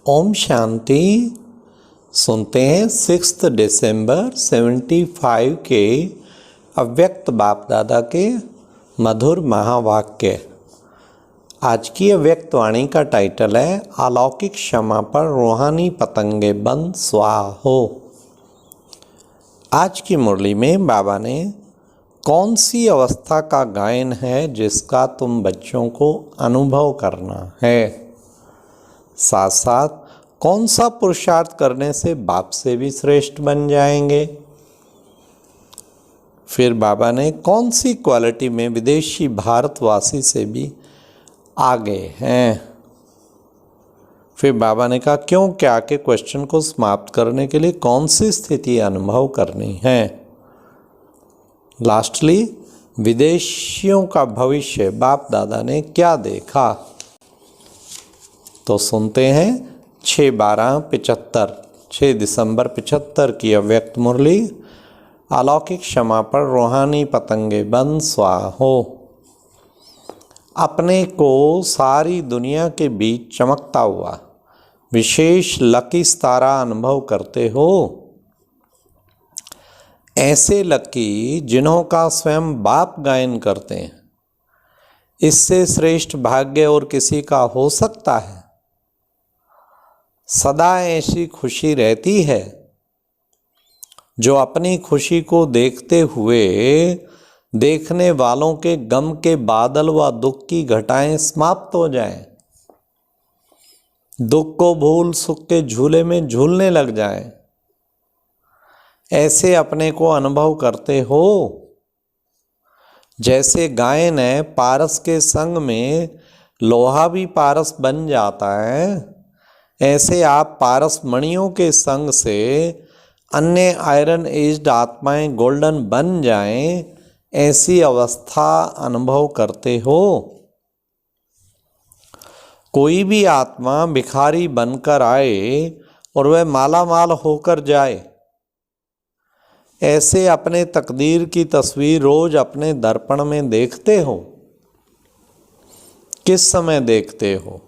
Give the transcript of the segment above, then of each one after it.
ओम शांति। सुनते हैं 6 दिसंबर 75 के अव्यक्त बाप दादा के मधुर महावाक्य। आज की अव्यक्त वाणी का टाइटल है अलौकिक क्षमा पर रूहानी पतंगे बंद स्वाहो। आज की मुरली में बाबा ने कौन सी अवस्था का गायन है जिसका तुम बच्चों को अनुभव करना है, साथ साथ कौन सा पुरुषार्थ करने से बाप से भी श्रेष्ठ बन जाएंगे। फिर बाबा ने कौन सी क्वालिटी में विदेशी भारतवासी से भी आगे हैं। फिर बाबा ने कहा क्यों क्या के क्वेश्चन को समाप्त करने के लिए कौन सी स्थिति अनुभव करनी है। लास्टली विदेशियों का भविष्य बाप दादा ने क्या देखा। तो सुनते हैं 6 दिसंबर 75 की अव्यक्त मुरली अलौकिक क्षमा पर रूहानी पतंगे बंद स्वाहो। अपने को सारी दुनिया के बीच चमकता हुआ विशेष लकी सितारा अनुभव करते हो। ऐसे लकी जिन्हों का स्वयं बाप गायन करते हैं, इससे श्रेष्ठ भाग्य और किसी का हो सकता है। सदा ऐसी खुशी रहती है जो अपनी खुशी को देखते हुए देखने वालों के गम के बादल व दुख की घटाएं समाप्त हो जाएं, दुख को भूल सुख के झूले में झूलने लग जाएं। ऐसे अपने को अनुभव करते हो। जैसे गायन है पारस के संग में लोहा भी पारस बन जाता है, ऐसे आप पारस मणियों के संग से अन्य आयरन एज्ड आत्माएं गोल्डन बन जाएं, ऐसी अवस्था अनुभव करते हो। कोई भी आत्मा भिखारी बनकर आए और वह मालामाल होकर जाए, ऐसे अपने तकदीर की तस्वीर रोज अपने दर्पण में देखते हो। किस समय देखते हो?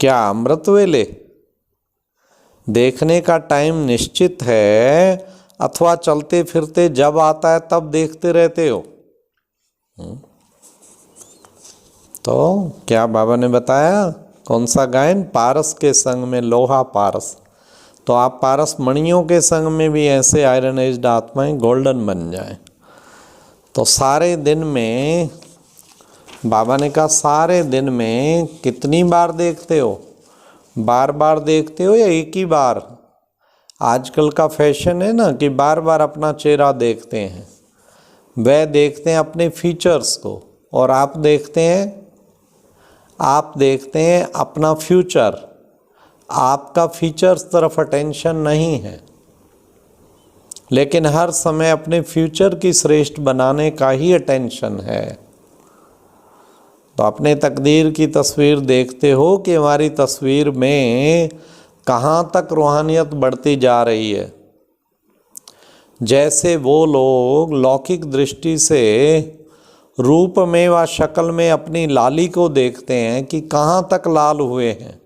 क्या अमृत वेले? देखने का टाइम निश्चित है अथवा चलते फिरते जब आता है तब देखते रहते हो? तो क्या बाबा ने बताया कौन सा गायन? पारस के संग में लोहा पारस। तो आप पारस मणियों के संग में भी ऐसे आयरन एज्ड आत्माएं गोल्डन बन जाएं। तो सारे दिन में बाबा ने कहा सारे दिन में कितनी बार देखते हो? बार बार देखते हो या एक ही बार? आजकल का फैशन है ना कि बार बार अपना चेहरा देखते हैं। वह देखते हैं अपने फीचर्स को और आप देखते हैं अपना फ्यूचर। आपका फीचर्स तरफ अटेंशन नहीं है, लेकिन हर समय अपने फ्यूचर की श्रेष्ठ बनाने का ही अटेंशन है। तो अपने तकदीर की तस्वीर देखते हो कि हमारी तस्वीर में कहाँ तक रूहानियत बढ़ती जा रही है। जैसे वो लोग लौकिक दृष्टि से रूप में व शक्ल में अपनी लाली को देखते हैं कि कहाँ तक लाल हुए हैं,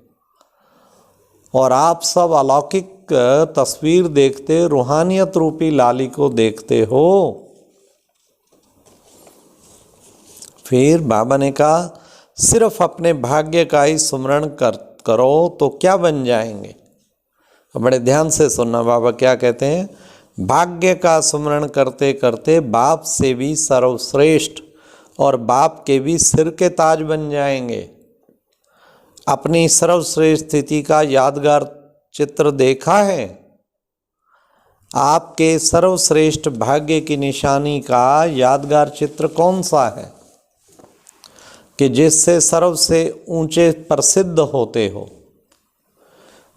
और आप सब अलौकिक तस्वीर देखते रूहानियत रूपी लाली को देखते हो। फिर बाबा ने कहा सिर्फ अपने भाग्य का ही सुमरण करो तो क्या बन जाएंगे। बड़े ध्यान से सुनना बाबा क्या कहते हैं। भाग्य का सुमरण करते करते बाप से भी सर्वश्रेष्ठ और बाप के भी सिर के ताज बन जाएंगे। अपनी सर्वश्रेष्ठ स्थिति का यादगार चित्र देखा है? आपके सर्वश्रेष्ठ भाग्य की निशानी का यादगार चित्र कौन सा है कि जिससे सर्व से ऊंचे प्रसिद्ध होते हो?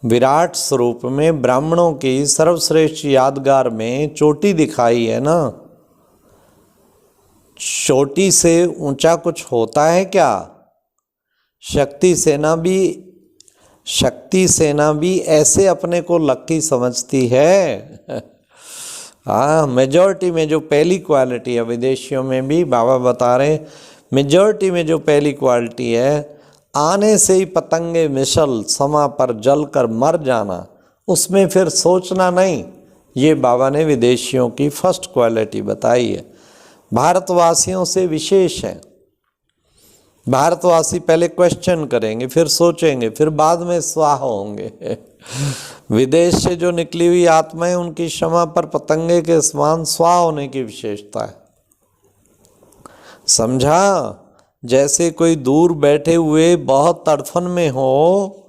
विराट स्वरूप में ब्राह्मणों की सर्वश्रेष्ठ यादगार में चोटी दिखाई है ना। चोटी से ऊंचा कुछ होता है क्या? शक्ति सेना भी ऐसे अपने को लकी समझती है। हाँ, मेजॉरिटी में जो पहली क्वालिटी है, विदेशियों में भी बाबा बता रहे, मेजॉरिटी में जो पहली क्वालिटी है, आने से ही पतंगे मिसल समा पर जल कर मर जाना, उसमें फिर सोचना नहीं। ये बाबा ने विदेशियों की फर्स्ट क्वालिटी बताई है। भारतवासियों से विशेष है। भारतवासी पहले क्वेश्चन करेंगे, फिर सोचेंगे, फिर बाद में स्वाह होंगे। विदेश से जो निकली हुई आत्माएं, उनकी क्षमा पर पतंगे के समान स्वाह होने की विशेषता है। समझा? जैसे कोई दूर बैठे हुए बहुत तड़फन में हो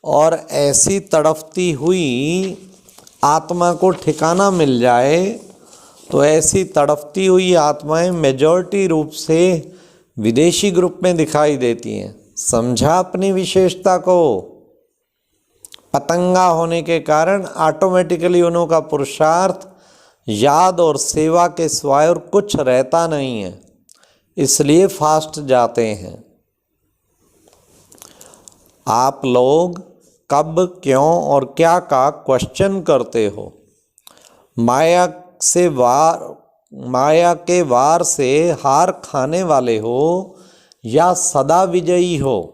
और ऐसी तड़फती हुई आत्मा को ठिकाना मिल जाए, तो ऐसी तड़फती हुई आत्माएं मेजॉरिटी रूप से विदेशी ग्रुप में दिखाई देती हैं। समझा अपनी विशेषता को? पतंगा होने के कारण ऑटोमेटिकली उन्हों का पुरुषार्थ याद और सेवा के सिवाय और कुछ रहता नहीं है, इसलिए फास्ट जाते हैं। आप लोग कब, क्यों और क्या का क्वेश्चन करते हो। माया के वार से हार खाने वाले हो या सदा विजयी हो।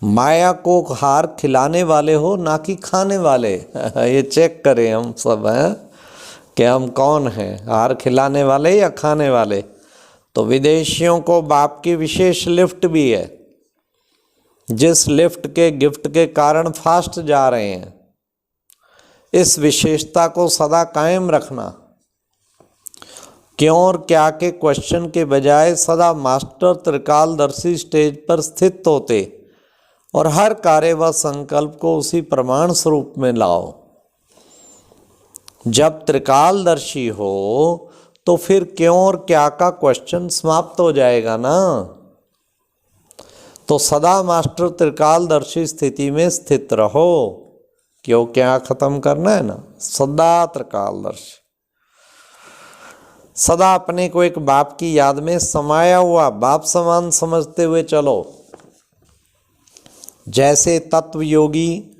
माया को हार खिलाने वाले हो, ना कि खाने वाले। ये चेक करें हम सब हैं कि हम कौन हैं, हार खिलाने वाले या खाने वाले। तो विदेशियों को बाप की विशेष लिफ्ट भी है, जिस लिफ्ट के गिफ्ट के कारण फास्ट जा रहे हैं। इस विशेषता को सदा कायम रखना। क्यों और क्या के क्वेश्चन के बजाय सदा मास्टर त्रिकालदर्शी स्टेज पर स्थित होते और हर कार्य व संकल्प को उसी प्रमाण स्वरूप में लाओ। जब त्रिकालदर्शी हो तो फिर क्यों और क्या का क्वेश्चन समाप्त हो जाएगा ना। तो सदा मास्टर त्रिकालदर्शी स्थिति में स्थित रहो। क्यों क्या खत्म करना है ना, सदा त्रिकालदर्शी। सदा अपने को एक बाप की याद में समाया हुआ बाप समान समझते हुए चलो। जैसे तत्व योगी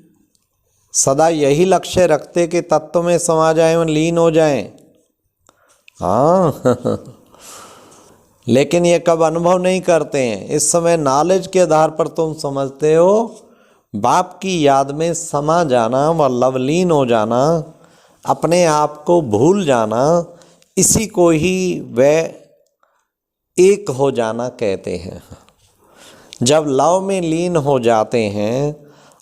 सदा यही लक्ष्य रखते कि तत्व में समा जाएं और लीन हो जाएं। हाँ लेकिन ये कब अनुभव नहीं करते हैं। इस समय नॉलेज के आधार पर तुम समझते हो बाप की याद में समा जाना व लवलीन हो जाना, अपने आप को भूल जाना, इसी को ही वह एक हो जाना कहते हैं। जब लव में लीन हो जाते हैं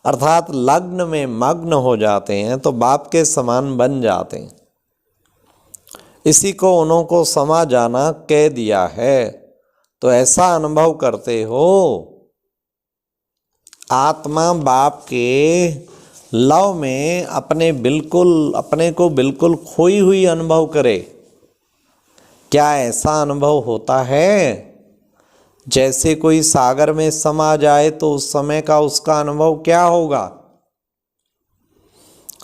अर्थात लग्न में मग्न हो जाते हैं तो बाप के समान बन जाते हैं। इसी को उन्हों को समा जाना कह दिया है। तो ऐसा अनुभव करते हो आत्मा बाप के लव में अपने को बिल्कुल खोई हुई अनुभव करे। क्या ऐसा अनुभव होता है? जैसे कोई सागर में समा जाए तो उस समय का उसका अनुभव क्या होगा?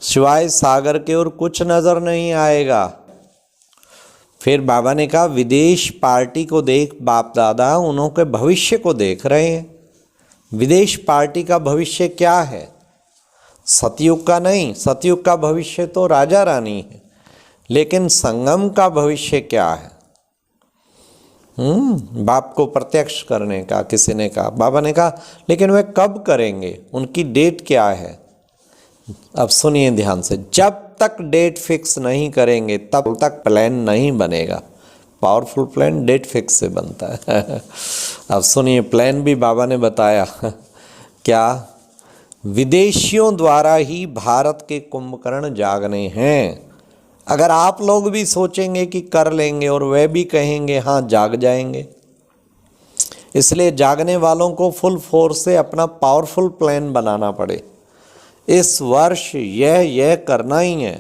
सिवाय सागर के और कुछ नजर नहीं आएगा। फिर बाबा ने कहा विदेश पार्टी को देख बाप दादा, उन्होंने भविष्य को देख रहे हैं। विदेश पार्टी का भविष्य क्या है? सतयुग का नहीं, सतयुग का भविष्य तो राजा रानी है, लेकिन संगम का भविष्य क्या है? बाप को प्रत्यक्ष करने का किसी ने कहा। बाबा ने कहा लेकिन वे कब करेंगे, उनकी डेट क्या है? अब सुनिए ध्यान से, जब तक डेट फिक्स नहीं करेंगे तब तक प्लान नहीं बनेगा। पावरफुल प्लान डेट फिक्स से बनता है। अब सुनिए, प्लान भी बाबा ने बताया। क्या? विदेशियों द्वारा ही भारत के कुंभकर्ण जागने हैं। अगर आप लोग भी सोचेंगे कि कर लेंगे और वह भी कहेंगे हाँ जाग जाएंगे। इसलिए जागने वालों को फुल फोर्स से अपना पावरफुल प्लान बनाना पड़े। इस वर्ष यह करना ही है,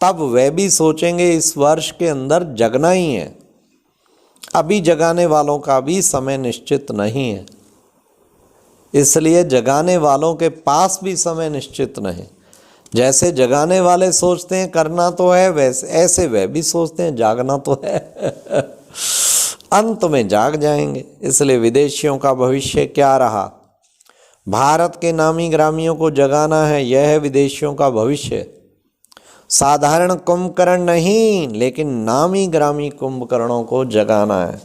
तब वह भी सोचेंगे इस वर्ष के अंदर जगना ही है। अभी जगाने वालों का भी समय निश्चित नहीं है, इसलिए जगाने वालों के पास भी समय निश्चित नहीं। जैसे जगाने वाले सोचते हैं करना तो है, वैसे ऐसे वह भी सोचते हैं जागना तो है। अंत में जाग जाएंगे। इसलिए विदेशियों का भविष्य क्या रहा? भारत के नामी ग्रामियों को जगाना है, यह है विदेशियों का भविष्य। साधारण कुंभकर्ण नहीं, लेकिन नामी ग्रामी कुंभकर्णों को जगाना है।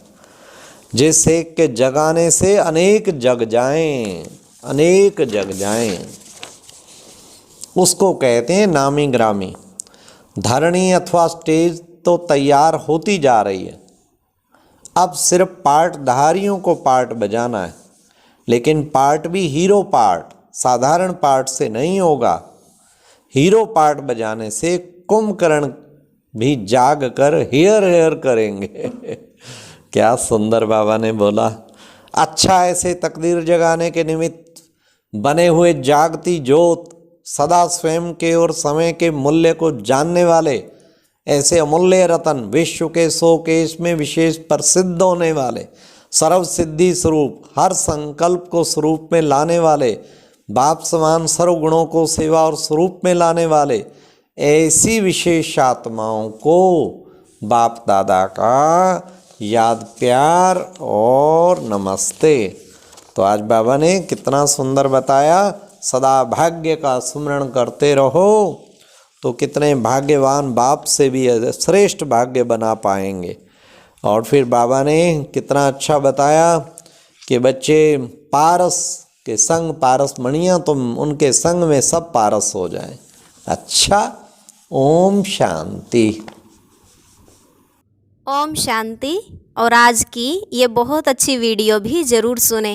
जिस एक के जगाने से अनेक जग जाएं, अनेक जग जाएं, उसको कहते हैं नामी ग्रामी। धरणी अथवा स्टेज तो तैयार होती जा रही है, अब सिर्फ पार्टधारियों को पार्ट बजाना है, लेकिन पार्ट भी हीरो पार्ट, साधारण पार्ट से नहीं होगा। हीरो पार्ट बजाने से कुंभकर्ण भी जाग कर हेयर हेयर करेंगे। क्या सुंदर बाबा ने बोला। अच्छा, ऐसे तकदीर जगाने के निमित्त बने हुए जागती ज्योत, सदा स्वयं के और समय के मूल्य को जानने वाले ऐसे अमूल्य रतन, विश्व के 100 केश में विशेष प्रसिद्ध होने वाले, सर्व सिद्धि स्वरूप, हर संकल्प को स्वरूप में लाने वाले, बाप समान सर्व गुणों को सेवा और स्वरूप में लाने वाले ऐसी विशेष आत्माओं को बाप दादा का याद, प्यार और नमस्ते। तो आज बाबा ने कितना सुंदर बताया, सदा भाग्य का स्मरण करते रहो तो कितने भाग्यवान बाप से भी श्रेष्ठ भाग्य बना पाएंगे। और फिर बाबा ने कितना अच्छा बताया कि बच्चे पारस के संग, पारस मणियाँ, तुम उनके संग में सब पारस हो जाएं। अच्छा, ओम शांति। ओम शांति। और आज की ये बहुत अच्छी वीडियो भी ज़रूर सुने।